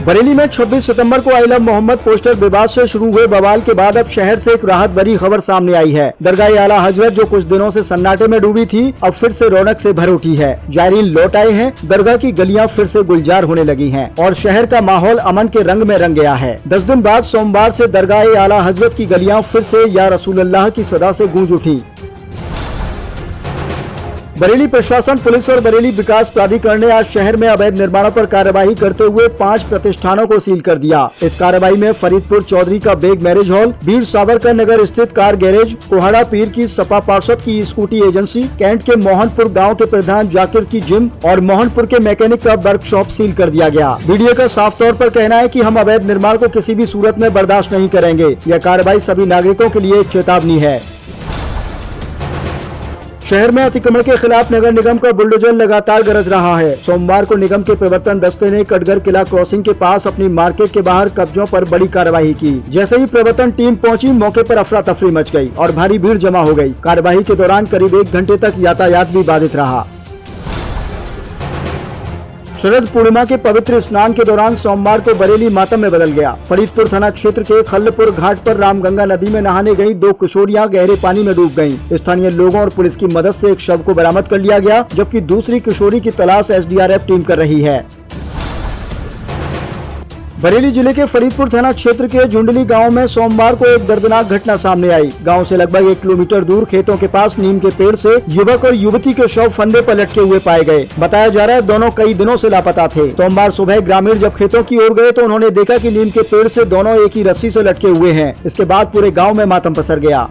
बरेली में 26 सितंबर को I love Mohammad poster विवाद से शुरू हुए बवाल के बाद अब शहर से एक राहत भरी खबर सामने आई है। दरगाह आला हजरत जो कुछ दिनों से सन्नाटे में डूबी थी, अब फिर से रौनक से भर उठी है। जायरीन लौट आए हैं, दरगाह की गलियां फिर से गुलजार होने लगी हैं और शहर का माहौल अमन के रंग में रंग गया है। 10 दिन बाद सोमवार से दरगाह आला हजरत की गलियां फिर से या रसूलुल्लाह की सदा से गूंज उठी। बरेली प्रशासन, पुलिस और बरेली विकास प्राधिकरण ने आज शहर में अवैध निर्माणों पर कार्रवाई करते हुए 5 प्रतिष्ठानों को सील कर दिया। इस कार्रवाई में फरीदपुर चौधरी का bag marriage hall, Veer Savarkar Nagar स्थित कार गैरेज, कोहाड़ा पीर की सपा पार्षद की स्कूटी एजेंसी, कैंट के मोहनपुर गाँव के प्रधान जाकिर की जिम और मोहनपुर के मैकेनिक का वर्कशॉप सील कर दिया गया। वीडियो का साफ तौर पर कहना है कि हम अवैध निर्माण को किसी भी सूरत में बर्दाश्त नहीं करेंगे। यह कार्रवाई सभी नागरिकों के लिए एक चेतावनी है। शहर में अतिक्रमण के खिलाफ नगर निगम का बुलडोजर लगातार गरज रहा है। सोमवार को निगम के प्रवर्तन दस्ते ने कटघर किला क्रॉसिंग के पास अपनी मार्केट के बाहर कब्जों पर बड़ी कार्रवाई की। जैसे ही प्रवर्तन टीम पहुंची, मौके पर अफरा तफरी मच गई और भारी भीड़ जमा हो गई। कार्रवाई के दौरान करीब 1 घंटे तक यातायात भी बाधित रहा। शरद पूर्णिमा के पवित्र स्नान के दौरान सोमवार को बरेली मातम में बदल गया। फरीदपुर थाना क्षेत्र के खल्लपुर घाट पर रामगंगा नदी में नहाने गई 2 किशोरियां गहरे पानी में डूब गयीं। स्थानीय लोगों और पुलिस की मदद से एक शव को बरामद कर लिया गया, जबकि दूसरी किशोरी की तलाश SDRF टीम कर रही है। बरेली जिले के फरीदपुर थाना क्षेत्र के झुंडली गांव में सोमवार को एक दर्दनाक घटना सामने आई। गांव से लगभग 1 किलोमीटर दूर खेतों के पास नीम के पेड़ से युवक और युवती के शव फंदे पर लटके हुए पाए गए। बताया जा रहा है दोनों कई दिनों से लापता थे। सोमवार सुबह ग्रामीण जब खेतों की ओर गए तो उन्होंने देखा कि नीम के पेड़ से दोनों एक ही रस्सी से लटके हुए हैं। इसके बाद पूरे गाँव में मातम पसर गया।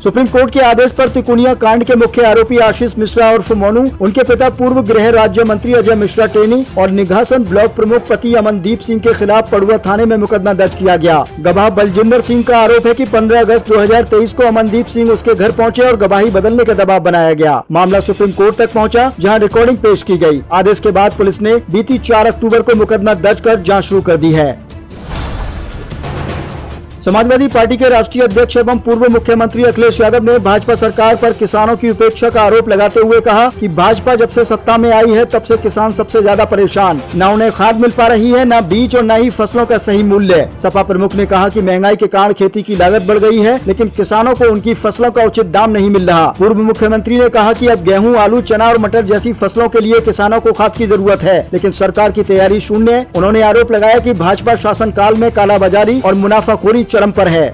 सुप्रीम कोर्ट के आदेश पर तिकोनिया कांड के मुख्य आरोपी आशीष मिश्रा उर्फ मोनू, उनके पिता पूर्व गृह राज्य मंत्री अजय मिश्रा टेनी और निघासन ब्लॉक प्रमुख पति अमनदीप सिंह के खिलाफ पड़ुआ थाने में मुकदमा दर्ज किया गया। गवाह बलजिंदर सिंह का आरोप है कि 15 अगस्त 2023 को अमनदीप सिंह उसके घर पहुंचे और गवाही बदलने का दबाव बनाया गया। मामला सुप्रीम कोर्ट तक पहुंचा, जहां रिकॉर्डिंग पेश की गई। आदेश के बाद पुलिस ने बीती 4 अक्टूबर को मुकदमा दर्ज कर जाँच शुरू कर दी है। समाजवादी पार्टी के राष्ट्रीय अध्यक्ष एवं पूर्व मुख्यमंत्री अखिलेश यादव ने भाजपा सरकार पर किसानों की उपेक्षा का आरोप लगाते हुए कहा कि भाजपा जब से सत्ता में आई है तब से किसान सबसे ज्यादा परेशान। न उन्हें खाद मिल पा रही है, न बीज और न ही फसलों का सही मूल्य। सपा प्रमुख ने कहा कि महंगाई के कारण खेती की लागत बढ़ गई है, लेकिन किसानों को उनकी फसलों का उचित दाम नहीं मिल रहा। पूर्व मुख्यमंत्री ने कहा कि अब गेहूँ, आलू, चना और मटर जैसी फसलों के लिए किसानों को खाद की जरूरत है, लेकिन सरकार की तैयारी शून्य है। उन्होंने आरोप लगाया कि भाजपा शासन काल में कालाबाजारी और मुनाफाखोरी चरम पर है।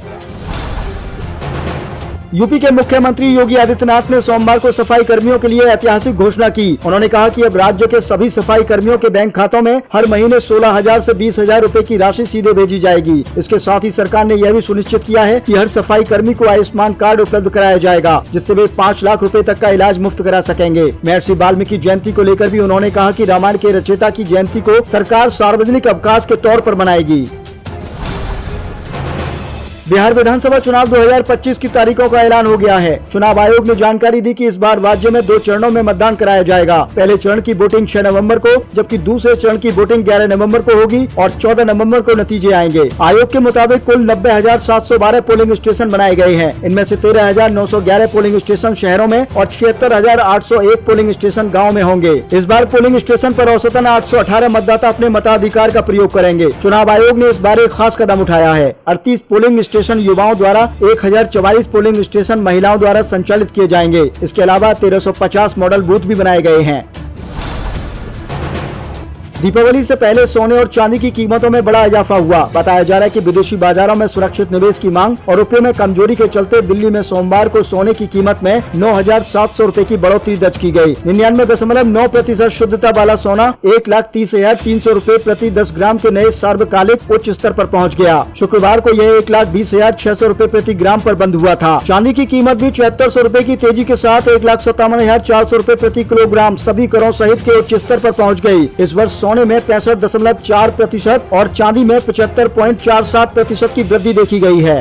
यूपी के मुख्यमंत्री योगी आदित्यनाथ ने सोमवार को सफाई कर्मियों के लिए ऐतिहासिक घोषणा की। उन्होंने कहा कि अब राज्य के सभी सफाई कर्मियों के बैंक खातों में हर महीने 16,000 से 20,000 रुपए की राशि सीधे भेजी जाएगी। इसके साथ ही सरकार ने यह भी सुनिश्चित किया है कि हर सफाई कर्मी को आयुष्मान कार्ड उपलब्ध कराया जाएगा, जिससे वे 5 लाख रुपए तक का इलाज मुफ्त करा सकेंगे। महर्षि वाल्मीकि जयंती को लेकर भी उन्होंने कहा कि रामायण के रचयिता की जयंती को सरकार सार्वजनिक अवकाश के तौर पर मनाएगी। बिहार विधानसभा चुनाव 2025 की तारीखों का ऐलान हो गया है। चुनाव आयोग ने जानकारी दी कि इस बार राज्य में 2 चरणों में मतदान कराया जाएगा। पहले चरण की वोटिंग 6 नवंबर को, जबकि दूसरे चरण की वोटिंग 11 नवंबर को होगी और 14 नवंबर को नतीजे आएंगे। आयोग के मुताबिक कुल 90,712 पोलिंग स्टेशन बनाए गए हैं। इनमें से 13,911 पोलिंग स्टेशन शहरों में और 76,801 पोलिंग स्टेशन गाँव में होंगे। इस बार पोलिंग स्टेशन पर औसतन 818 मतदाता अपने मताधिकार का प्रयोग करेंगे। चुनाव आयोग ने इस बार एक खास कदम उठाया है। 38 पोलिंग स्टेशन युवाओं द्वारा, 1044 पोलिंग स्टेशन महिलाओं द्वारा संचालित किए जाएंगे। इसके अलावा 1350 मॉडल बूथ भी बनाए गए हैं। दीपावली से पहले सोने और चांदी की कीमतों में बड़ा इजाफा हुआ। बताया जा रहा है कि विदेशी बाजारों में सुरक्षित निवेश की मांग और रुपये में कमजोरी के चलते दिल्ली में सोमवार को सोने की कीमत में 9,700 रुपए की बढ़ोतरी दर्ज की गई। 99.9% शुद्धता वाला सोना 1,30,300 रुपए प्रति 10 ग्राम के नए सार्वकालिक उच्च स्तर पर पहुंच गया। शुक्रवार को यह 1,20,600 रुपए प्रति ग्राम पर बंद हुआ था। चांदी की कीमत भी 7,400 रुपए की तेजी के साथ 1,57,400 रुपए प्रति किलोग्राम सभी करों सहित के उच्च स्तर पर पहुँच गयी। इस वर्ष सोने में 65.4% और चांदी में 75.47% की वृद्धि देखी गई है।